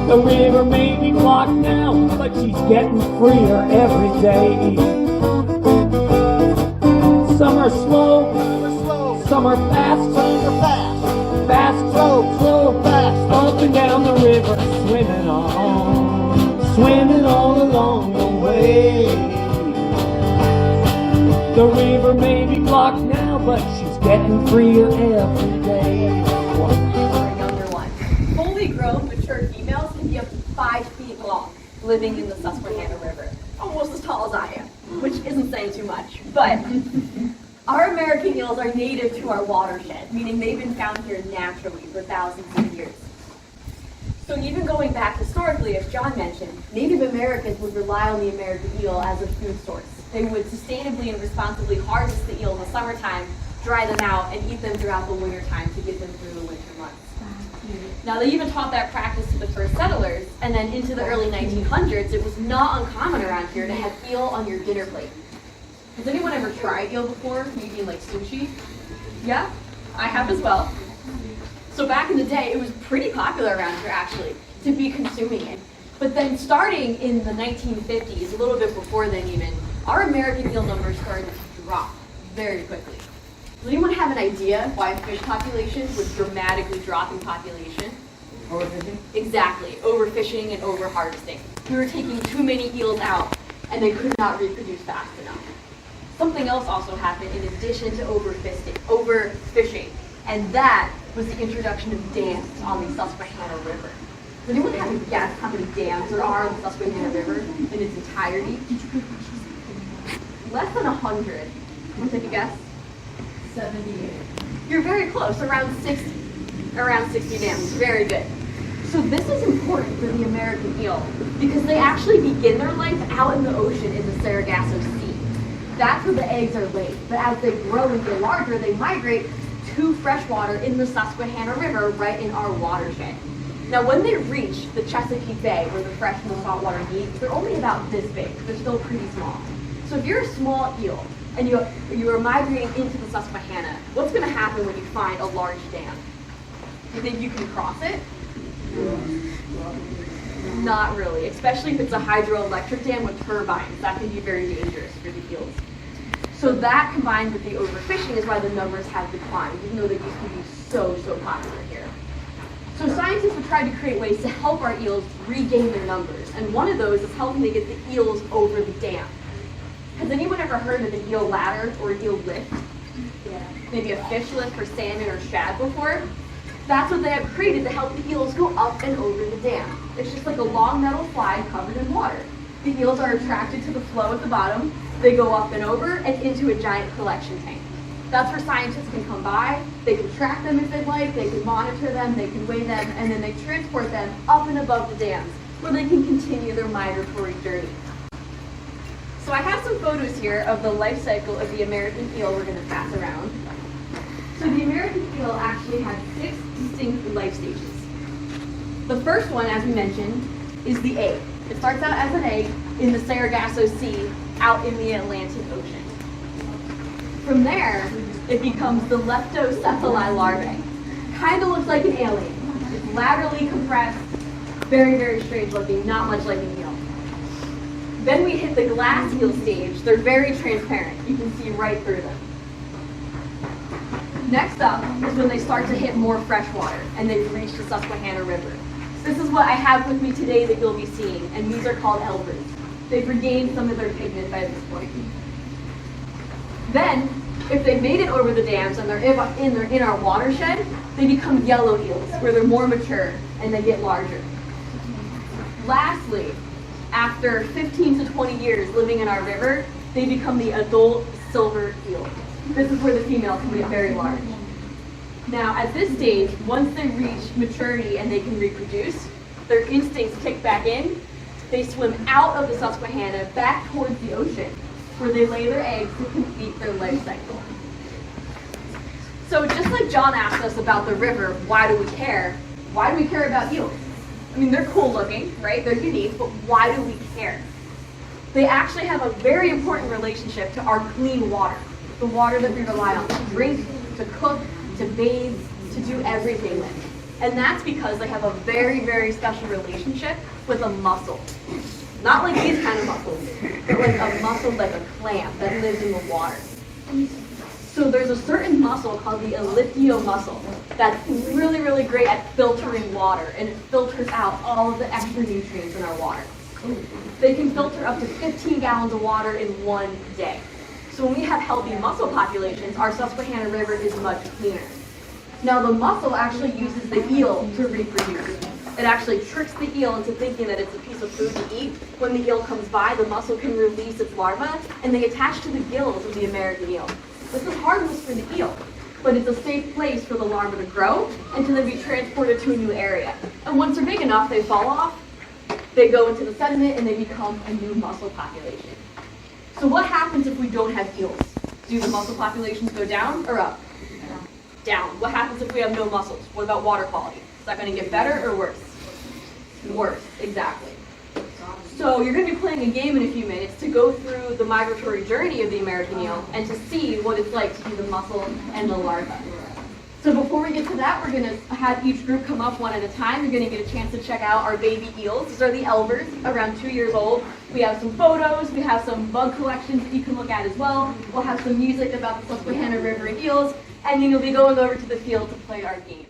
The river may be blocked now, but she's getting freer every day. Some are slow, some are fast, fast, slow, fast. Up and down the river, swimming on, swimming all along the way. The river may be blocked now, but she's getting freer every day. For a younger one, fully grown, mature females can be up to 5 feet long, living in the Susquehanna River, almost as tall as I am, which isn't saying too much. But our American eels are native to our watershed, meaning they've been found here naturally for thousands of years. So even going back historically, as John mentioned, Native Americans would rely on the American eel as a food source. They would sustainably and responsibly harvest the eel in the summertime, dry them out, and eat them throughout the wintertime to get them through the winter months. Now, they even taught that practice to the first settlers, and then into the early 1900s, it was not uncommon around here to have eel on your dinner plate. Has anyone ever tried eel before? Maybe in like sushi? Yeah, I have as well. So back in the day, it was pretty popular around here actually to be consuming it. But then starting in the 1950s, a little bit before then even, our American eel numbers started to drop very quickly. Does anyone have an idea why fish populations would dramatically drop in population? Overfishing? Exactly, overfishing and overharvesting. We were taking too many eels out and they could not reproduce fast enough. Something else also happened in addition to overfishing, and that was the introduction of dams on the Susquehanna River. Does anyone have a guess how many dams there are on the Susquehanna River in its entirety? Less than 100. Want to take a guess? 78. You're very close, around 60. Around 60 dams, very good. So this is important for the American eel because they actually begin their life out in the ocean in the Sargasso Sea. That's where the eggs are laid. But as they grow and get larger, they migrate to freshwater in the Susquehanna River right in our watershed. Now when they reach the Chesapeake Bay where the fresh and the saltwater meet, they're only about this big. They're still pretty small. So if you're a small eel and you are migrating into the Susquehanna, what's going to happen when you find a large dam? Do you think you can cross it? Not really, especially if it's a hydroelectric dam with turbines. That can be very dangerous for the eels. So that combined with the overfishing is why the numbers have declined, even though they used to be so popular here. So scientists have tried to create ways to help our eels regain their numbers, and one of those is helping to get the eels over the dam. Has anyone ever heard of an eel ladder or an eel lift? Yeah. Maybe a fish lift for salmon or shad before? That's what they have created to help the eels go up and over the dam. It's just like a long metal slide covered in water. The eels are attracted to the flow at the bottom. They go up and over and into a giant collection tank. That's where scientists can come by, they can track them if they'd like, they can monitor them, they can weigh them, and then they transport them up and above the dams where they can continue their migratory journey. So I have some photos here of the life cycle of the American eel we're going to pass around. So the American eel actually has 6 distinct life stages. The first one, as we mentioned, is the egg. It starts out as an egg in the Sargasso Sea out in the Atlantic Ocean. From there, it becomes the leptocephali larvae. Kind of looks like an alien. It's laterally compressed, very strange looking, not much like an eel. Then we hit the glass eel stage. They're very transparent. You can see right through them. Next up is when they start to hit more fresh water and they've reached the Susquehanna River. This is what I have with me today that you'll be seeing, and these are called elvers. They've regained some of their pigment by this point. Then, if they've made it over the dams and they're in our watershed, they become yellow eels, where they're more mature and they get larger. Lastly, after 15 to 20 years living in our river, they become the adult silver eel. This is where the female can get very large. Now, at this stage, once they reach maturity and they can reproduce, their instincts kick back in. They swim out of the Susquehanna back towards the ocean, where they lay their eggs to complete their life cycle. So just like John asked us about the river, why do we care? Why do we care about eels? I mean, they're cool looking, right? They're unique, but why do we care? They actually have a very important relationship to our clean water, the water that we rely on to drink, to cook, to bathe, to do everything with. And that's because they have a very, very special relationship with a mussel. Not like these kind of mussels, but like a mussel like a clam that lives in the water. So there's a certain mussel called the elliptio mussel that's really, really great at filtering water, and it filters out all of the extra nutrients in our water. They can filter up to 15 gallons of water in one day. So when we have healthy mussel populations, our Susquehanna River is much cleaner. Now the mussel actually uses the eel to reproduce. It actually tricks the eel into thinking that it's a piece of food to eat. When the eel comes by, the mussel can release its larvae, and they attach to the gills of the American eel. This is harmless for the eel, but it's a safe place for the larvae to grow and to then be transported to a new area. And once they're big enough, they fall off, they go into the sediment, and they become a new mussel population. So what happens if we don't have eels? Do the mussel populations go down or up? Down. What happens if we have no mussels? What about water quality? Is that going to get better or worse? Worse, exactly. So you're going to be playing a game in a few minutes to go through the migratory journey of the American eel and to see what it's like to be the mussel and the larva. So before we get to that, we're going to have each group come up one at a time. You're going to get a chance to check out our baby eels. These are the elvers, around 2 years old. We have some photos. We have some bug collections that you can look at as well. We'll have some music about the Susquehanna River eels. And then you'll be going over to the field to play our game.